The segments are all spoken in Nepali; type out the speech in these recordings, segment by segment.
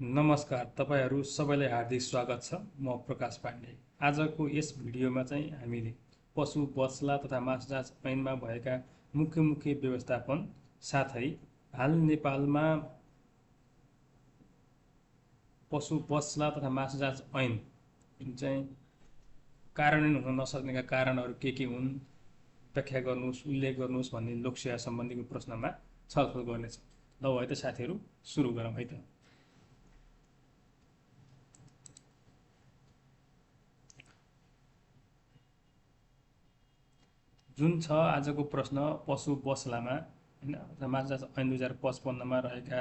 नमस्कार तपाईहरू सबैलाई हार्दिक स्वागत छ। म प्रकाश पाण्डे। आजको यस भिडियोमा चाहिँ हामीले पशु बच्ला तथा मासुजात ऐनमा भएका मुख्य मुख्य व्यवस्थापन साथै हाल नेपालमा पशु बच्ला तथा मासुजात ऐन जुन चाहिँ कार्यान्वयन हुन नसक्नेका कारणहरू के हुन् व्याख्या गर्नुहोस्, उल्लेख गर्नुहोस् भन्ने लोकसेवा सम्बन्धीको प्रश्नमा छलफल गर्नेछ। ल है त साथीहरू सुरु गरौँ है त। जुन छ आजको प्रश्न पशु बस्लामा हैन मासुजात ऐन 2055 मा रहेका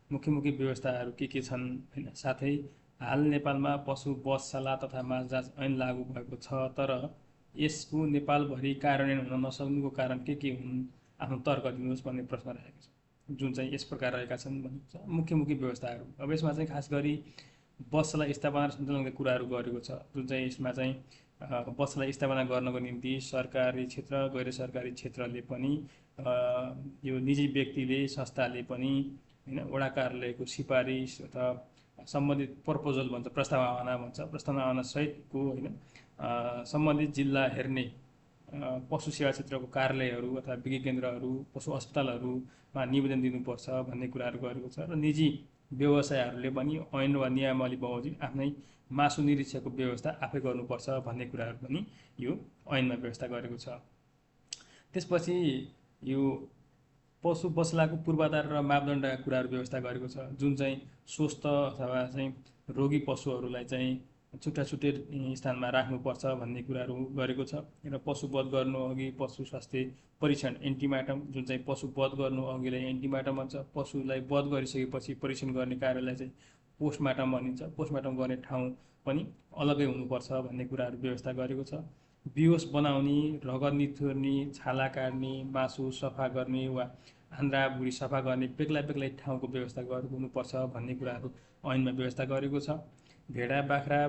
मुख्य मुख्य व्यवस्थाहरू के छन् हैन, साथै हाल नेपालमा पशु बसशाला तथा मासुजात ऐन लागू भएको छ, तर यसको नेपालभरि कार्यान्वयन हुन नसक्नुको कारण के हुन्, आफ्नो तर्क दिनुहोस् भन्ने प्रश्न रहेको छ। जुन चाहिँ यस प्रकार रहेका छन् भन्छ मुख्य मुख्य व्यवस्थाहरू। अब यसमा चाहिँ खास गरी बसलाई स्थापना र सञ्चालनका कुराहरू गरेको छ। जुन चाहिँ यसमा चाहिँ बसलाई स्थापना गर्नको निम्ति सरकारी क्षेत्र गैर सरकारी क्षेत्रले पनि यो निजी व्यक्तिले संस्थाले पनि हैन वडा कार्यालयको सिफारिस अथवा सम्बन्धित प्रपोजल भन्छ, प्रस्तावना भन्छ, प्रस्तावना सहितको हैन सम्बन्धित जिल्ला हेर्ने पशु सेवा क्षेत्रको कार्यालयहरू अथवा विज्ञ केन्द्रहरू, पशु अस्पतालहरूमा निवेदन दिनुपर्छ भन्ने कुराहरू गरेको छ। र निजी व्यवसायहरूले पनि ऐन वा नियमावली बमोजिम आफ्नै मासु निरीक्षकको व्यवस्था आफै गर्नुपर्छ भन्ने कुराहरू पनि यो ऐनमा व्यवस्था गरेको छ। त्यसपछि यो पशु बस्लाको पूर्वाधार र मापदण्डका कुराहरू व्यवस्था गरेको छ। जुन चाहिँ स्वस्थ अथवा चाहिँ रोगी पशुहरूलाई चाहिँ छुट्टा छुट्टै स्थानमा राख्नुपर्छ भन्ने कुराहरू गरेको छ। र पशु वध गर्नु अघि पशु स्वास्थ्य परीक्षण एन्टिमार्टम, जुन चाहिँ पशु वध गर्नु अघिलाई एन्टिमार्टम भन्छ, पशुलाई वध गरिसकेपछि परीक्षण गर्ने कार्यलाई चाहिँ पोस्टमार्टम भनिन्छ। पोस्टमार्टम गर्ने ठाउँ पनि अलग्गै हुनुपर्छ भन्ने कुराहरू व्यवस्था गरेको छ। बिहोस बनाउने, रगत निथुर्ने, छाला काट्ने, मासु सफा गर्ने वा आन्द्रा भुँडी सफा गर्ने बेग्ला बेग्लै ठाउँको व्यवस्था हुनुपर्छ भन्ने कुराहरू ऐनमा व्यवस्था गरेको छ। भेडा, बाख्रा,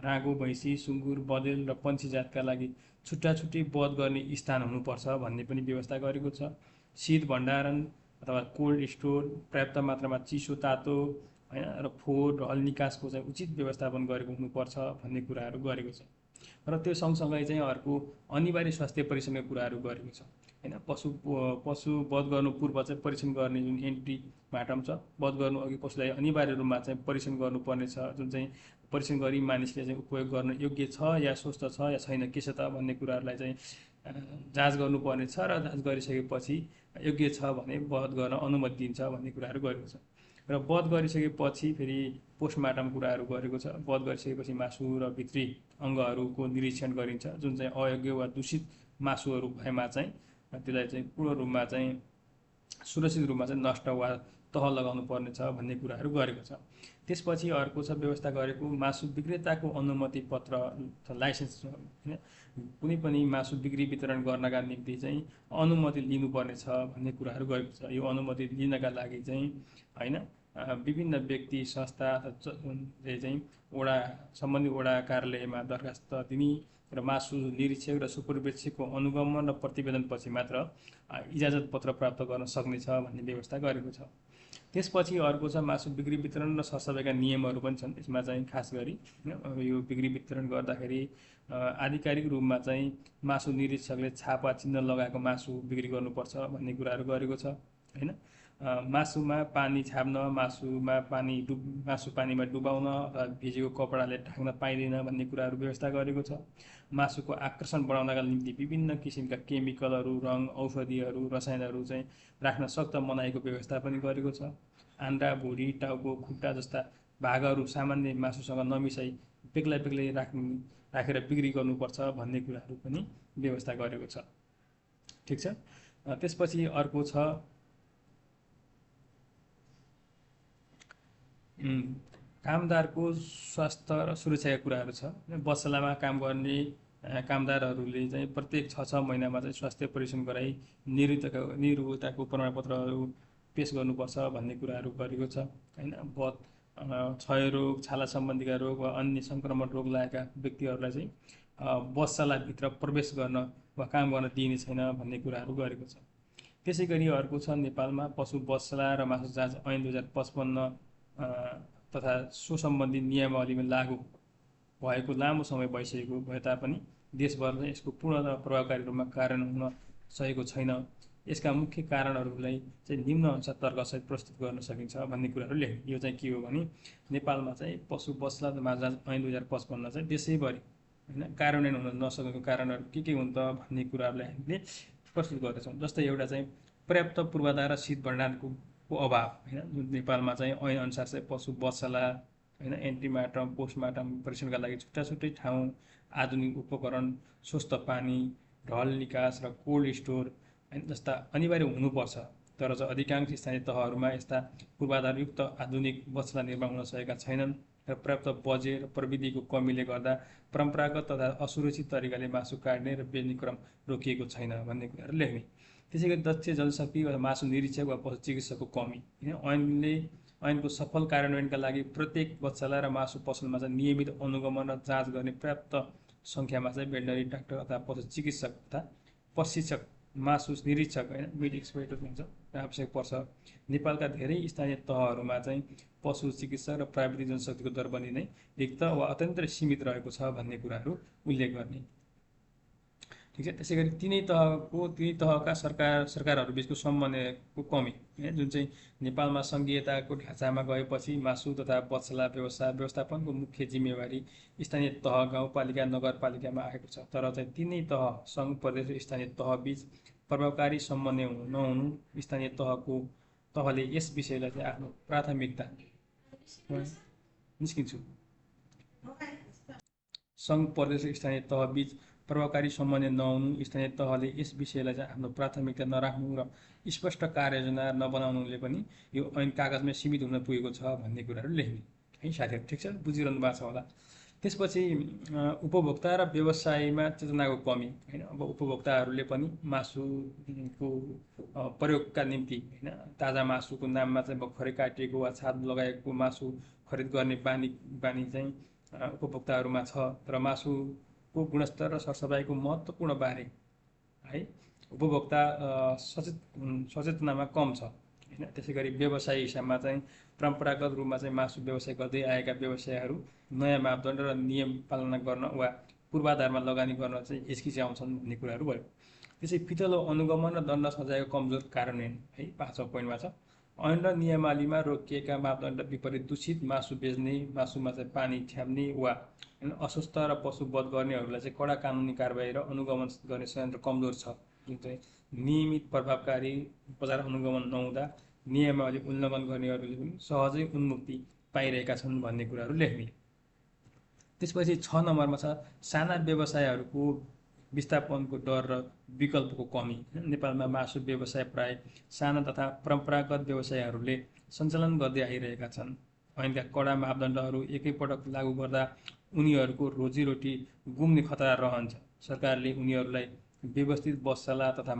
राँगो, भैँसी, सुँगुर, बँदेल र पन्छी जातका लागि छुट्टा छुट्टै वध गर्ने स्थान हुनुपर्छ भन्ने पनि व्यवस्था गरेको छ। शीत भण्डारण अथवा कोल्ड स्टोर, पर्याप्त मात्रामा चिसो तातो हैन र फोहोर र हल निकासको चाहिँ उचित व्यवस्थापन गरेको हुनुपर्छ भन्ने कुराहरू गरेको छ। र त्यो सँगसँगै चाहिँ अर्को अनिवार्य स्वास्थ्य परीक्षणका कुराहरू गरेको छ हैन। पशु वध गर्नु पूर्व चाहिँ परीक्षण गर्ने जुन एन्टिमार्टम छ, वध गर्नु अघि पशुलाई अनिवार्य रूपमा चाहिँ परीक्षण गर्नुपर्ने छ। जुन चाहिँ परीक्षण गरी मानिसले चाहिँ उपयोग गर्न योग्य छ या स्वस्थ छ या छैन के छ त भन्ने कुराहरूलाई चाहिँ जाँच गर्नुपर्ने छ। र जाँच गरिसकेपछि योग्य छ भने वध गर्न अनुमति दिन्छ भन्ने कुराहरू गरेको छ। र वध गरिसकेपछि फेरि पोस्टमार्टम कुराहरू गरेको छ। वध गरिसकेपछि मासु र भित्री अङ्गहरूको निरीक्षण गरिन्छ। जुन चाहिँ अयोग्य वा दूषित मासुहरू भएमा चाहिँ त्यसलाई चाहिँ पूर्ण रूपमा चाहिँ सुरक्षित रूपमा चाहिँ नष्ट वा तह लगाउनु पर्ने छ भन्ने कुराहरू गरेको छ। त्यसपछि अर्को छ व्यवस्था गरेको मासु विक्रेताको अनुमति पत्र, लाइसेन्स हैन, कुनै पनि मासु बिक्री वितरण गर्नका निम्ति चाहिँ अनुमति लिनुपर्ने छ भन्ने कुराहरू गरेको छ। यो अनुमति लिनका लागि चाहिँ हैन विभिन्न व्यक्ति संस्थाले चाहिँ सम्बन्धित वडा कार्यालयमा दरखास्त दिने र मासु निरीक्षक र सुपरिवेक्षकको अनुगमन र प्रतिवेदनपछि मात्र इजाजत पत्र प्राप्त गर्न सक्नेछ भन्ने व्यवस्था गरेको छ। त्यसपछि अर्को छ मासु बिक्री वितरण र सरसफाइका नियमहरू पनि छन्। यसमा चाहिँ खास गरी यो बिक्री वितरण गर्दाखेरि आधिकारिक रूपमा चाहिँ मासु निरीक्षकले छापा चिन्ह लगाएको मासु बिक्री गर्नुपर्छ भन्ने कुराहरू गरेको छ हैन। मासुमा पानी छाप्न, मासु पानीमा डुबाउन अथवा भिजेको कपडाले ढाक्न पाइँदैन भन्ने कुराहरू व्यवस्था गरेको छ। मासुको आकर्षण बढाउनका निम्ति विभिन्न किसिमका केमिकलहरू, रङ, औषधिहरू, रसायनहरू चाहिँ राख्न सख्त मनाइको व्यवस्था पनि गरेको छ। आन्द्रा, भुँडी, टाउको, खुट्टा जस्ता भागहरू सामान्य मासुसँग नमिसाई बेग्ला बेग्लै राखेर बिक्री गर्नुपर्छ भन्ने कुराहरू पनि व्यवस्था गरेको छ। ठिक छ। त्यसपछि अर्को छ कामदारको स्वास्थ्य र सुरक्षाका कुराहरू छ। बसशालामा काम गर्ने कामदारहरूले चाहिँ प्रत्येक 6 महिनामा चाहिँ स्वास्थ्य परीक्षण गराई निवृत्तताको प्रमाणपत्रहरू पेश गर्नुपर्छ भन्ने कुराहरू गरेको छ हैन। क्षयरोग, छाला सम्बन्धीका रोग वा अन्य सङ्क्रमण रोग लागेका व्यक्तिहरूलाई चाहिँ बसशालाभित्र प्रवेश गर्न वा काम गर्न दिइने छैन भन्ने कुराहरू गरेको छ। त्यसै गरी अर्को छ नेपालमा पशु बसशाला र मासु जाँच ऐन 2055 तथा सो सम्बन्धी नियमावलीमा लागू भएको लामो समय भइसकेको भए तापनि देशभर यसको पूर्ण प्रभावकारी रूपमा कार्यान्वयन हुन सकेको छैन। यसका मुख्य कारणहरूलाई चाहिँ निम्न अनुसार तर्कसहित प्रस्तुत गर्न सकिन्छ भन्ने कुराहरू लेख्ने। यो चाहिँ के हो भने नेपालमा चाहिँ पशु बसला माछा ऐन 2055 चाहिँ देशैभरि होइन कार्यान्वयन हुन नसकेको कारणहरू के हुन् त भन्ने कुराहरूलाई हामीले प्रस्तुत गर्दैछौँ। जस्तै एउटा चाहिँ पर्याप्त पूर्वाधार र शीत भण्डारको अभाव होइन, जुन नेपालमा चाहिँ ऐन अनुसार चाहिँ पशु बसला होइन एन्टिमार्टम पोस्टमार्टम परीक्षणका लागि छुट्टा छुट्टै ठाउँ, आधुनिक उपकरण, स्वस्थ पानी, ढल निकास र कोल्ड स्टोर होइन जस्ता अनिवार्य हुनुपर्छ। तर चाहिँ अधिकांश स्थानीय तहहरूमा यस्ता पूर्वाधारयुक्त आधुनिक बसला निर्माण हुन सकेका छैनन् र पर्याप्त बजेट र प्रविधिको कमीले गर्दा परम्परागत तथा असुरक्षित तरिकाले मासु काट्ने र बेच्ने क्रम रोकिएको छैन भन्ने कुराहरू लेख्ने। त्यसै गरी दक्ष जनशक्ति वा मासु निरीक्षक वा पशु चिकित्सकको कमी होइन। ऐनको सफल कार्यान्वयनका लागि प्रत्येक बच्चालाई र मासु पसलमा चाहिँ नियमित अनुगमन र जाँच गर्ने पर्याप्त सङ्ख्यामा चाहिँ भेटनरी डाक्टर अथवा पशु चिकित्सक तथा प्रशिक्षक मासु निरीक्षक होइन मिट एक्सपर्ट हुन्छ आवश्यक पर्छ। नेपालका धेरै स्थानीय तहहरूमा चाहिँ पशु चिकित्सक र प्राविधिक जनशक्तिको दर पनि नै रिक्त वा अत्यन्तै सीमित रहेको छ भन्ने कुराहरू उल्लेख गर्ने। ठिक छ। त्यसै गरी तिनै तहका सरकारहरू बिचको समन्वयको कमी जुन चाहिँ नेपालमा सङ्घीयताको ढाँचामा गएपछि मासु तथा बछला व्यवस्थापनको मुख्य जिम्मेवारी स्थानीय तह गाउँपालिका नगरपालिकामा आएको छ। तर चाहिँ तिनै तह सङ्घ प्रदेश र स्थानीय तह बिच प्रभावकारी समन्वय नहुनु, स्थानीय तहले यस विषयलाई चाहिँ आफ्नो प्राथमिकता निस्किन्छु सङ्घ प्रदेश र स्थानीय तह बिच प्रभावकारी समन्वय नहुनु, स्थानीय तहले यस विषयलाई चाहिँ आफ्नो प्राथमिकता नराख्नु र स्पष्ट कार्ययोजना नबनाउनुले पनि यो ऐन कागजमै सीमित हुन पुगेको छ भन्ने कुराहरू लेख्ने है साथीहरू। ठिक छ, बुझिरहनु भएको छ होला। त्यसपछि उपभोक्ता र व्यवसायमा चेतनाको कमी होइन। अब उपभोक्ताहरूले पनि मासुको प्रयोगका निम्ति होइन ताजा मासुको नाममा चाहिँ भर्खरै काटिएको वा छाप लगाएको मासु खरिद गर्ने बानी चाहिँ उपभोक्ताहरूमा छ। तर मासुको गुणस्तर र सरसफाइको महत्त्वपूर्ण बारे है उपभोक्ता सचेतनामा कम छ होइन। त्यसै गरी व्यवसायी हिसाबमा चाहिँ परम्परागत रूपमा चाहिँ मासु व्यवसाय गर्दै आएका व्यवसायहरू नयाँ मापदण्ड र नियम पालना गर्न वा पूर्वाधारमा लगानी गर्न चाहिँ हिचकिचाउँछन् भन्ने कुराहरू भयो। त्यसै पितलो अनुगमन र दण्ड सजायको कमजोर कार्यान्वयन है 5औं पोइन्टमा छ। ऐन र नियमावलीमा रोकिएका मापदण्ड विपरीत दूषित मासु बेच्ने, मासुमा चाहिँ पानी छ्याप्ने वा अस्वस्थ र पशु वध गर्नेहरूलाई चाहिँ कडा कानुनी कारबाही र अनुगमन गर्ने संयन्त्र कमजोर छ। जुन चाहिँ नियमित प्रभावकारी बजार अनुगमन नहुँदा नियमावली उल्लङ्घन गर्नेहरूले पनि सहजै उन्मुक्ति पाइरहेका छन् भन्ने कुराहरू लेख्ने। त्यसपछि 6 नम्बरमा छ साना व्यवसायहरूको विस्थापनको डर र विकल्पको कमी। नेपालमा मासु व्यवसाय प्राय साना तथा परम्परागत व्यवसायहरूले सञ्चालन गर्दै आइरहेका छन्। ऐनका कडा मापदण्डहरू एकैपटक लागू गर्दा उनीहरूको रोजीरोटी गुम्ने खतरा रहन्छ। सरकारले उनीहरूलाई व्यवस्थित बसला तथा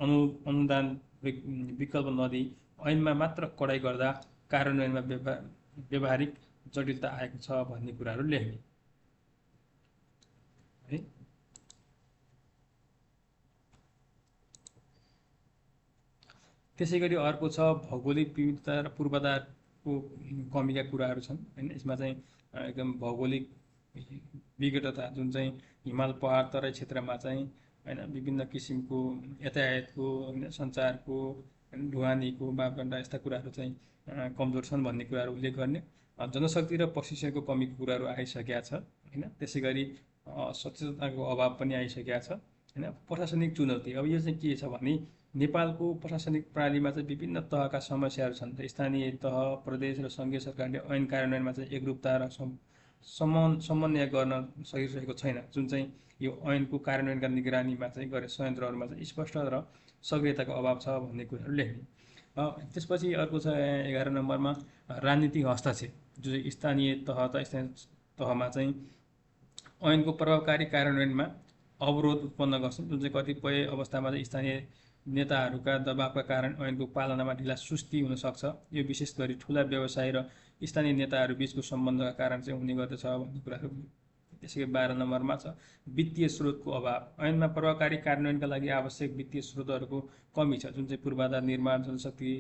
अनुदान विकल्प नदिई ऐनमा मात्र कडाइ गर्दा कार्यान्वयनमा व्यावहारिक जटिलता आएको छ भन्ने कुराहरू लेख्ने है। त्यसै गरी अर्को छ भौगोलिक विविधता र पूर्वाधारको कमीका कुराहरू छन् होइन। यसमा चाहिँ एकदम भौगोलिक विविधता जुन चाहिँ हिमाल पहाड तराई क्षेत्रमा चाहिँ होइन विभिन्न किसिमको यातायातको होइन सञ्चारको ढुवानीको मापदण्ड यस्ता कुराहरू चाहिँ कमजोर छन् भन्ने कुराहरू उल्लेख गर्ने। जनशक्ति र प्रशिक्षणको कमीको कुराहरू आइसकेका छ होइन। त्यसै गरी सचेतनाको अभाव पनि आइसकेका छ होइन। प्रशासनिक चुनौती अब यो चाहिँ के छ भने नेपालको प्रशासनिक प्रणालीमा चाहिँ विभिन्न तहका समस्याहरू छन्। स्थानीय तह, प्रदेश र सङ्घीय सरकारले ऐन कार्यान्वयनमा चाहिँ एकरूपता र समन्वय गर्न सकिरहेको छैन। जुन चाहिँ यो ऐनको कार्यान्वयनका निगरानीमा चाहिँ गरे संयन्त्रहरूमा चाहिँ स्पष्ट र सक्रियताको अभाव छ भन्ने कुराहरू लेख्ने। त्यसपछि अर्को छ 11 नम्बरमा राजनीतिक हस्तक्षेप। जो चाहिँ स्थानीय तहमा चाहिँ ऐनको प्रभावकारी कार्यान्वयनमा अवरोध उत्पन्न गर्छन्। जुन चाहिँ कतिपय अवस्थामा चाहिँ स्थानीय नेताहरूका दबावका कारण ऐनको पालनामा ढिला सुस्ती हुन सक्छ। यो विशेष गरी ठुला व्यवसाय र स्थानीय नेताहरू बिचको सम्बन्धका कारण चाहिँ हुने गर्दछ भन्ने कुराहरू। त्यसै गरी 12 नम्बरमा छ वित्तीय स्रोतको अभाव। ऐनमा प्रभावकारी कार्यान्वयनका लागि आवश्यक वित्तीय स्रोतहरूको कमी छ। जुन चाहिँ पूर्वाधार निर्माण, जनशक्ति,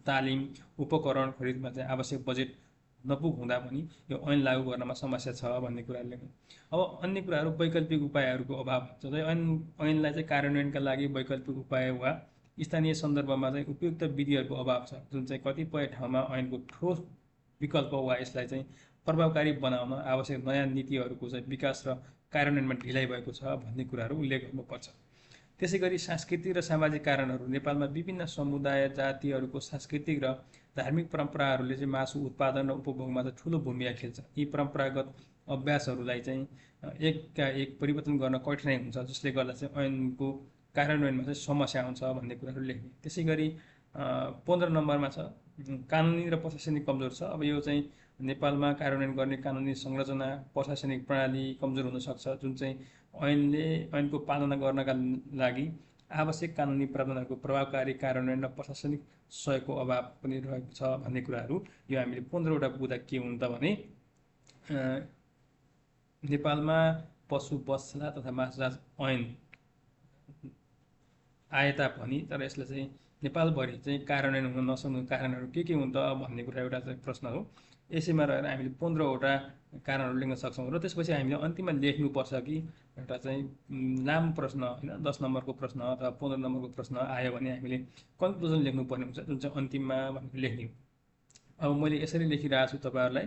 तालिम, उपकरण खरिदमा चाहिँ आवश्यक बजेट नपुग हुँदा पनि यो ऐन लागू गर्नमा समस्या छ भन्ने कुराहरू लेख्नु। अब अन्य कुराहरू वैकल्पिक उपायहरूको अभाव हुन्छ। ऐनलाई चाहिँ कार्यान्वयनका लागि वैकल्पिक उपाय वा स्थानीय सन्दर्भमा चाहिँ उपयुक्त विधिहरूको अभाव छ, जुन चाहिँ कतिपय ठाउँमा ऐनको ठोस विकल्प वा यसलाई चाहिँ प्रभावकारी बनाउन आवश्यक नयाँ नीतिहरूको चाहिँ विकास र कार्यान्वयनमा ढिलाइ भएको छ भन्ने कुराहरू उल्लेख गर्नुपर्छ। त्यसै गरी सांस्कृतिक र सामाजिक कारणहरू नेपालमा विभिन्न समुदाय जातिहरूको सांस्कृतिक र धार्मिक परम्पराहरूले चाहिँ मासु उत्पादन र उपभोगमा चाहिँ ठुलो भूमिका खेल्छ। यी परम्परागत अभ्यासहरूलाई चाहिँ एकका एक परिवर्तन गर्न कठिनाइ हुन्छ, जसले गर्दा चाहिँ ऐनको कार्यान्वयनमा चाहिँ समस्या आउँछ भन्ने कुराहरू लेख्ने। त्यसै गरी 15 नम्बरमा छ कानुनी र प्रशासनिक कमजोर छ। अब यो चाहिँ नेपालमा कार्यान्वयन गर्ने कानुनी संरचना प्रशासनिक प्रणाली कमजोर हुनसक्छ, जुन चाहिँ ऐनको पालना गर्नका लागि आवश्यक कानुनी प्रावधानहरूको प्रभावकारी कार्यान्वयन र प्रशासनिक सहयोगको अभाव पनि रहेको छ भन्ने कुराहरू यो हामीले 15वटा बुझ्दा के हुन्छ भने नेपालमा पशु बत्सला तथा मासुजात ऐन आए तापनि तर यसलाई चाहिँ नेपालभरि चाहिँ कार्यान्वयन हुन नसक्नु कारणहरू के हुन् त भन्ने कुरा एउटा चाहिँ प्रश्न हो। यसैमा रहेर हामीले 15वटा कारणहरू लेख्न सक्छौँ र त्यसपछि हामीले अन्तिममा लेख्नुपर्छ कि एउटा चाहिँ लामो प्रश्न होइन 10 नम्बरको प्रश्न अथवा 15 नम्बरको प्रश्न आयो भने हामीले कन्क्लुजन लेख्नुपर्ने हुन्छ, जुन चाहिँ अन्तिममा भनेर लेख्ने हो। अब मैले यसरी लेखिरहेको छु तपाईँहरूलाई।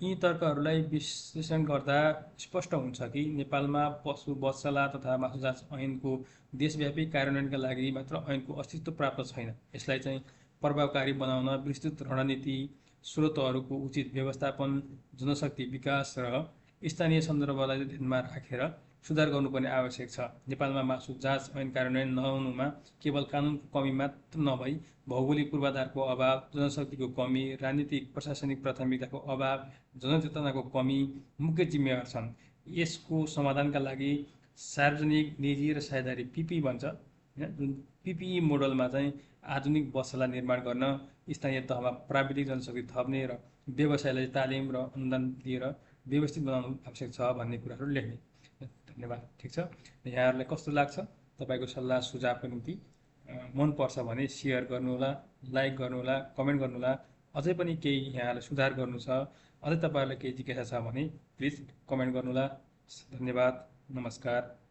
यी तर्कहरूलाई विश्लेषण गर्दा स्पष्ट हुन्छ कि नेपालमा पशु वत्सला तथा मासुजात ऐनको देशव्यापी कार्यान्वयनका लागि मात्र ऐनको अस्तित्व प्राप्त छैन। यसलाई चाहिँ प्रभावकारी बनाउन विस्तृत रणनीति, स्रोतहरूको उचित व्यवस्थापन, जनशक्ति विकास र स्थानीय सन्दर्भलाई ध्यानमा राखेर सुधार गर्नुपर्ने आवश्यक छ। नेपालमा मासु जाँच ऐन कार्यान्वयन नहुनुमा केवल कानुनको कमी मात्र नभई भौगोलिक पूर्वाधारको अभाव, जनशक्तिको कमी, राजनीतिक प्रशासनिक प्राथमिकताको अभाव, जनचेतनाको कमी मुख्य जिम्मेवार छन्। यसको समाधानका लागि सार्वजनिक, निजी र साझेदारी पिपी भन्छ होइन, जुन पिपिई मोडलमा चाहिँ आधुनिक बसला निर्माण गर्न स्थानीय तहमा प्राविधिक जनशक्ति थप्ने र व्यवसायलाई तालिम र अनुदान दिएर व्यवस्थित बनाउनु आवश्यक छ भन्ने कुराहरू लेख्ने। धन्यवाद। ठिक छ, यहाँहरूलाई कस्तो लाग्छ? तपाईँको सल्लाह सुझावको निम्ति मनपर्छ भने सेयर गर्नुहोला, लाइक गर्नुहोला, कमेन्ट गर्नुहोला। अझै पनि केही यहाँहरूलाई सुधार गर्नु छ, अझै तपाईँहरूलाई केही जिज्ञासा छ भने प्लिज कमेन्ट गर्नुहोला। धन्यवाद। नमस्कार।